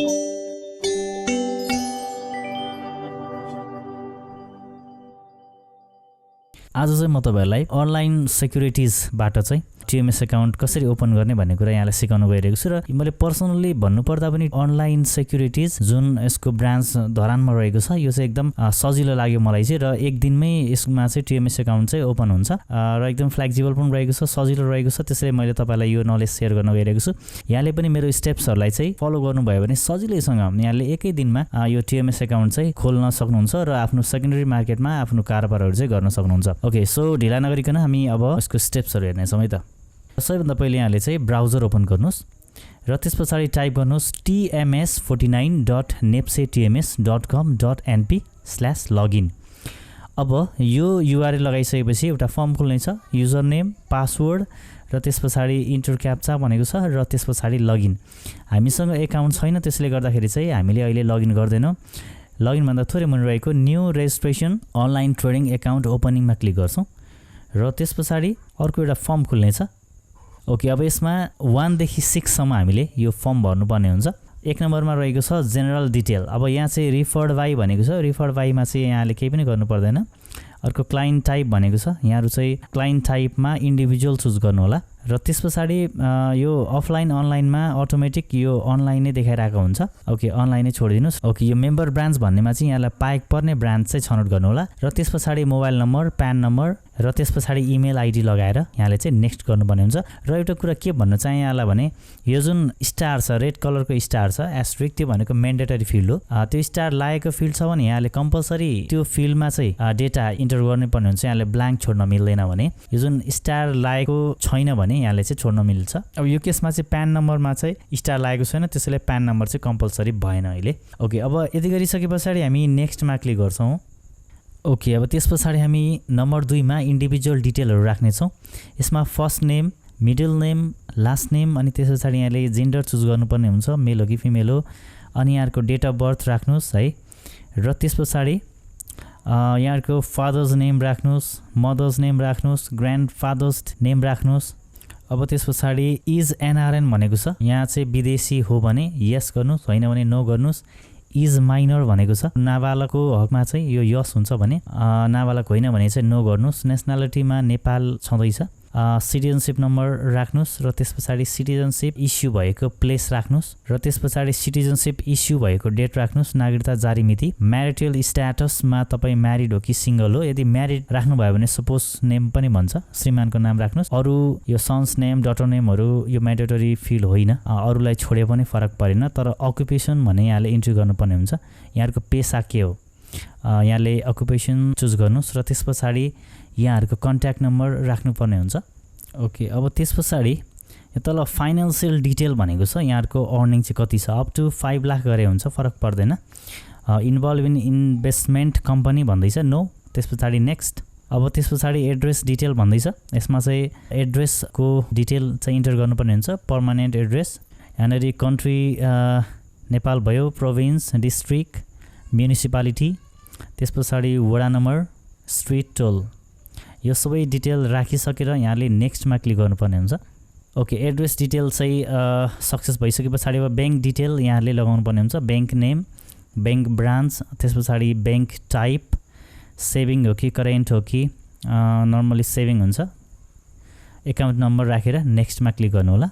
आज चाहिँ म तपाईहरुलाई अनलाइन सेक्युरिटिजबाट चाहिँ TMS अकाउन्ट कसरी ओपन गर्ने भन्ने कुरा यहाँलाई सिकाउन गइरहेको छु र मैले पर्सनली भन्नुपर्दा पनि अनलाइन सेक्युरिटिज जुन यसको ब्रान्च धरानमा रहेको छ यो चाहिँ एकदम सजिलो लाग्यो मलाई चाहिँ र एक दिनमै यसमा चाहिँ TMS अकाउन्ट चाहिँ ओपन हुन्छ र एकदम फ्लेक्सिबल पनि रहेको छ, सजिलो रहेको छ। त्यसैले मैले तपाईलाई यो नलेज शेयर गर्न गइरहेको छु। यहाँले पनि मेरो स्टेप्सहरुलाई चाहिँ फलो गर्नुभयो भने सजिलैसँग यहाँले एकै दिनमा यो TMS अकाउन्ट चाहिँ खोल्न सक्नुहुन्छ र आफ्नो सेकेन्डरी मार्केटमा आफ्नो कारोबारहरु चाहिँ गर्न सक्नुहुन्छ। ओके, सो ढिला नगरिकन हामी अब यसको स्टेप्सहरु हेर्नेछौँ है त। सबैभन्दा पहिले यहाँले चाहिँ ब्राउजर ओपन गर्नुस् र त्यसपछि टाइप गर्नुस् tms49.nepctms.com.np/login। अब यो URL लगाइसकेपछि एउटा फर्म खुल्नेछ, युजर नेम, पासवर्ड र त्यसपछि इन्टर क्याप्चा भनेको छ र त्यसपछि लगइन। हामीसँग अकाउन्ट छैन त्यसले गर्दाखेरि चाहिँ हामीले अहिले लगइन गर्दैनौँ। लगइन भन्दा थोरै मुनि रहेको new registration online trading account ओपनिङमा क्लिक गर्छौँ र त्यसपछि अर्को एउटा फर्म खुल्नेछ। ओके, अब यसमा 1 देखि 6 सम्म हामीले यो फर्म भर्नुपर्ने हुन्छ। एक नम्बरमा रहेको छ जेनरल डिटेल। अब यहाँ चाहिँ रिफर्ड बाई भनेको छ, रिफर्ड बाईमा चाहिँ यहाँले केही पनि गर्नु पर्दैन। अर्को क्लाइन्ट टाइप भनेको छ, यहाँहरु चाहिँ क्लाइन्ट टाइपमा इन्डिभिजुअल चुज गर्नु होला र त्यसपछि यो अफलाइन अनलाइनमा अटोमेटिक यो अनलाइन नै देखाइरहेको हुन्छ। ओके, अनलाइन नै छोडिदिनुस्। ओके, यो मेम्बर ब्रान्च भन्नेमा चाहिँ यहाँलाई पाएको पर्ने ब्रान्च चाहिँ छनौट गर्नु होला र त्यसपछि मोबाइल नम्बर, प्यान नम्बर र त्यसपछि इमेल आइडी लगाएर यहाँले चाहिँ नेक्स्ट गर्नुपर्ने हुन्छ। र एउटा कुरा के भन्न चाहे यहाँलाई भने यो जुन स्टार छ, रेड कलरको स्टार छ एस्ट्रिक, त्यो भनेको म्यान्डेटरी फिल्ड हो। त्यो स्टार लागेको फिल्ड छ भने यहाँले कम्पलसरी त्यो फिल्डमा चाहिँ डेटा इन्टर गर्नुपर्ने हुन्छ। यहाँले ब्ल्याङ्क छोड्न मिल्दैन भने यो जुन स्टार लागेको छैन भने यहाँले चाहिँ छोड्न मिल्छ। अब यो केसमा चाहिँ प्यान नम्बरमा चाहिँ स्टार लागेको छैन त्यसैले प्यान नम्बर चाहिँ कम्पलसरी भएन अहिले। ओके, अब यति गरिसकेपछि हामी नेक्स्टमा क्लिक गर्छौँ। ओके, अब त्यसपछि हामी नम्बर 2 मा इन्डिभिजुअल डिटेलहरु राख्नेछौँ। यसमा first name, middle name, last name अनि त्यसपछि यहाँले जेन्डर चुज गर्नुपर्ने हुन्छ, मेल हो कि फिमेल हो। अनि यहाँको डेट अफ बर्थ राख्नुस् है र त्यसपछि यहाँको फादर्स नेम राख्नुस्, मदर्स नेम राख्नुस्, ग्रान्डफादर्स नेम राख्नुस्। अब त्यसपछि इज एनआरएन भनेको छ, यहाँ चाहिँ विदेशी हो भने यस गर्नुस्, हैन भने नो गर्नुस्। इज माइनर भनेको छ, नाबालकको हकमा चाहिँ यो यस हुन्छ भने, नाबालक होइन भने चाहिँ नो गर्नुस्। नेसनालिटीमा नेपाल छँदैछ। सिटिजनशिप नम्बर राख्नुस् र त्यसपछि सिटिजनशिप इस्यु भएको प्लेस राख्नुस् र त्यसपछि सिटिजनशिप इस्यु भएको डेट राख्नुस्। नागरिकता जारी मिति, म्यारिटल स्ट्याटसमा तपाईँ म्यारिड हो कि सिंगल हो। यदि म्यारिड राख्नुभयो भने सपोज नेम पनि भन्छ, श्रीमानको नाम राख्नुस्। अरू यो सन्स नेम, डटर नेमहरू यो म्यान्डेटरी फिल्ड होइन, अरूलाई छोडे पनि फरक परेन। तर अकुपेसन भने यहाँले इन्ट्री गर्नुपर्ने हुन्छ। यहाँको पेसा के हो यहाँले अकुपेसन चुज गर्नुस् र त्यसपछि यहाँहरुको कन्ट्याक्ट नम्बर राख्नुपर्ने हुन्छ। ओके, अब त्यसपछि यो तल फाइनान्शियल डिटेल भनेको छ, यहाँहरुको अर्निङ चाहिँ कति छ, अप टु 5 लाख गरे हुन्छ, फरक पर्दैन। इन्भल्भ इन इन्भेस्टमेन्ट कम्पनी भन्दैछ, नो। त्यसपछि नेक्स्ट। अब त्यसपछि एड्रेस डिटेल भन्दैछ, यसमा चाहिँ एड्रेसको डिटेल चाहिँ इन्टर गर्नुपर्ने हुन्छ, पर्मानेन्ट एड्रेस। यहाँनेरि कन्ट्री नेपाल भयो, प्रोभिन्स, डिस्ट्रिक्ट, म्युनिसिपालिटी, त्यसपछि वडा नम्बर, स्ट्रिट, टोल, यो सबै डिटेल राखिसकेर यहाँले नेक्स्टमा क्लिक गर्नुपर्ने हुन्छ। ओके, एड्रेस डिटेल चाहिँ सक्सेस भइसकेपछि अब बैंक डिटेल यहाँले लगाउनुपर्ने हुन्छ, बैंक नेम, बैंक ब्रान्च, त्यसपछि बैंक टाइप, सेभिङ हो कि करेन्ट हो कि, नर्मली सेभिङ हुन्छ। एकाउन्ट नम्बर राखेर नेक्स्टमा क्लिक गर्नु होला।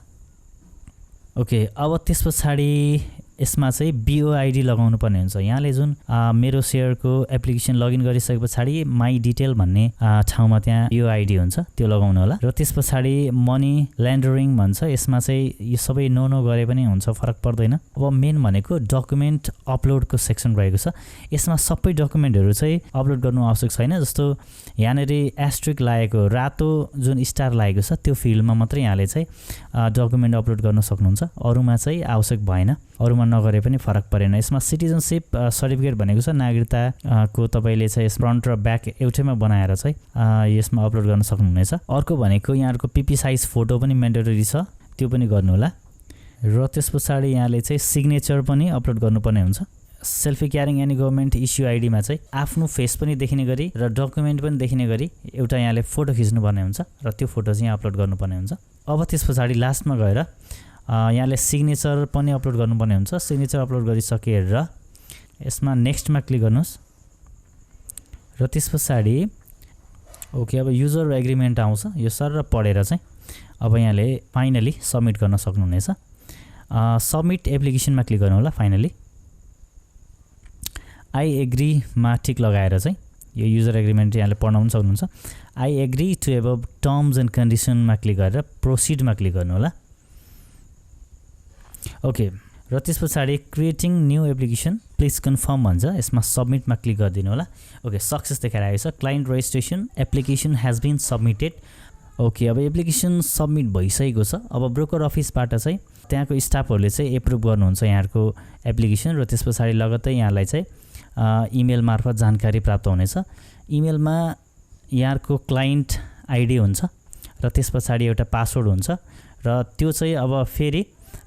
ओके, अब त्यसपछि यसमा चाहिँ BOID लगाउनु पर्ने हुन्छ। यहाँले जुन मेरो शेयरको एप्लिकेसन लगइन गरिसकेपछि माई डिटेल भन्ने ठाउँमा त्यहाँ BOID हुन्छ, त्यो लगाउनु होला। र त्यसपछि मनी ल्यान्डरिङ भन्छ, यसमा चाहिँ यो सबै नो गरे पनि हुन्छ, फरक पर्दैन। अब मेन भनेको डकुमेन्ट अपलोडको सेक्सन रहेको छ, यसमा सबै डकुमेन्टहरु चाहिँ अपलोड गर्नु आवश्यक छैन। जस्तो यहाँनेरि एस्ट्रिक लागेको रातो जुन स्टार लागेको छ त्यो फिल्डमा मात्रै यहाँले चाहिँ डकुमेन्ट अपलोड गर्न सक्नुहुन्छ, अरूमा चाहिँ आवश्यक भएन, अरूमा नगरे पनि फरक परेन। यसमा सिटिजनशिप सर्टिफिकेट भनेको छ, नागरिकताको तपाईले चाहिँ फ्रन्ट र ब्याक एउटैमा बनाएर चाहिँ यसमा अपलोड गर्न सक्नुहुनेछ। अर्को भनेको यहाँहरुको PP साइज फोटो पनि म्यान्डेटरी छ, त्यो पनि गर्नु होला। र त्यसपछि यहाँले चाहिँ सिग्नेचर पनि अपलोड गर्नुपर्ने हुन्छ। Selfie carrying any government issue आइडीमा चाहिँ आफ्नो फेस पनि देखिने गरी र डकुमेन्ट पनि देखिने गरी एउटा यहाँले फोटो खिच्नुपर्ने हुन्छ र त्यो फोटो चाहिँ अपलोड गर्नुपर्ने हुन्छ। अब त्यसपछि लास्टमा गएर यहाँले सिग्नेचर पनि अपलोड गर्नुपर्ने हुन्छ। सिग्नेचर अपलोड गरिसकेर यसमा नेक्स्टमा क्लिक गर्नुहोस् र त्यस पछाडि ओके अब युजर एग्रिमेन्ट आउँछ यो सर पढेर चाहिँ अब यहाँले फाइनली सबमिट गर्न सक्नुहुनेछ। सबमिट एप्लिकेसनमा क्लिक गर्नु होला। फाइनली आई एग्रीमा टिक लगाएर चाहिँ यो युजर एग्रिमेन्ट यहाँले पढ्न पनि सक्नुहुन्छ। I agree to above terms and कन्डिसनमा क्लिक गरेर प्रोसिडमा क्लिक गर्नु होला। ओके र त्यस पछाडि creating new application please confirm भन्छ, यसमा सबमिटमा क्लिक गरिदिनु होला। ओके सक्सेस देखाइरहेको छ। Client registration application has been submitted. Okay अब एप्लिकेसन सबमिट भइसकेको छ। अब ब्रोकर अफिसबाट चाहिँ त्यहाँको स्टाफहरूले चाहिँ एप्रुभ गर्नुहुन्छ यहाँको एप्लिकेसन र त्यस पछाडि लगत्तै यहाँलाई चाहिँ इमेल मार्फत जानकारी प्राप्त हुनेछ। इमेलमा यहाँको क्लाइन्ट आइडी हुन्छ र त्यस पछाडि एउटा पासवर्ड हुन्छ र त्यो चाहिँ अब फेरि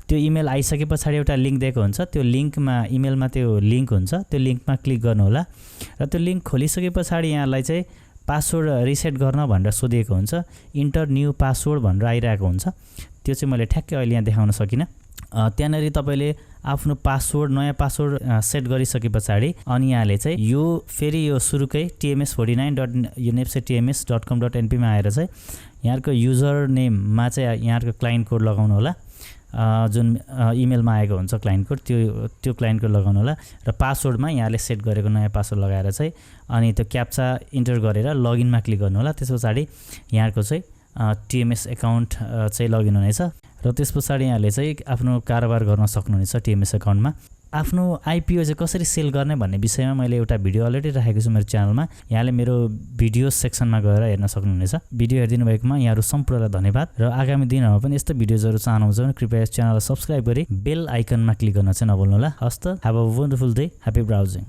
त्यो इमेल आइसके पछाडि एउटा लिङ्क दिएको हुन्छ। त्यो लिङ्कमा इमेलमा त्यो लिङ्क हुन्छ, त्यो लिङ्कमा क्लिक गर्नु होला र त्यो लिङ्क खोलिसके पछाडि यहाँलाई चाहिँ पासवर्ड रिसेट गर्न भनेर सोधिएको हुन्छ। इन्टर न्यू पासवर्ड भनेर आइरहेको हुन्छ। त्यो चाहिँ मैले ठ्याक्कै अहिले यहाँ देखाउन सकिनँ। त्यहाँनेरि तपाईँले आफ्नो पासवर्ड नयाँ पासवर्ड सेट गरिसके पछाडि अनि यहाँले चाहिँ यो फेरि यो सुरुकै tms49.unepsitms.com.np मा आएर चाहिँ यहाँको युजर नेममा चाहिँ यहाँको क्लाइन्ट कोड लगाउनु होला। जुन इमेलमा आएको हुन्छ क्लाइन्ट कोड त्यो क्लाइन्ट कोड लगाउनु होला र पासवर्डमा यहाँले सेट गरेको नयाँ पासवर्ड लगाएर चाहिँ अनि त्यो क्याप्चा इन्टर गरेर लगइनमा क्लिक गर्नु होला। त्यस पछाडि यहाँको चाहिँ TMS एकाउन्ट चाहिँ लगइन हुनेछ र त्यस पछाडि यहाँले चाहिँ आफ्नो कारोबार गर्न सक्नुहुनेछ TMS एकाउन्टमा। आफ्नो आइपिओ चाहिँ कसरी सेल गर्ने भन्ने विषयमा मैले एउटा भिडियो अलरेडी राखेको छु मेरो च्यानलमा। यहाँले मेरो भिडियो सेक्सनमा गएर हेर्न सक्नुहुनेछ। भिडियो हेरिदिनु भएकोमा यहाँहरू सम्पूर्णलाई धन्यवाद र आगामी दिनमा पनि यस्तो भिडियोजहरू चाहनुहुन्छ भने कृपया यस च्यानललाई सब्स्क्राइब गरी बेल आइकनमा क्लिक गर्न चाहिँ नभुल्नु होला। हस्त, have a wonderful day, happy browsing.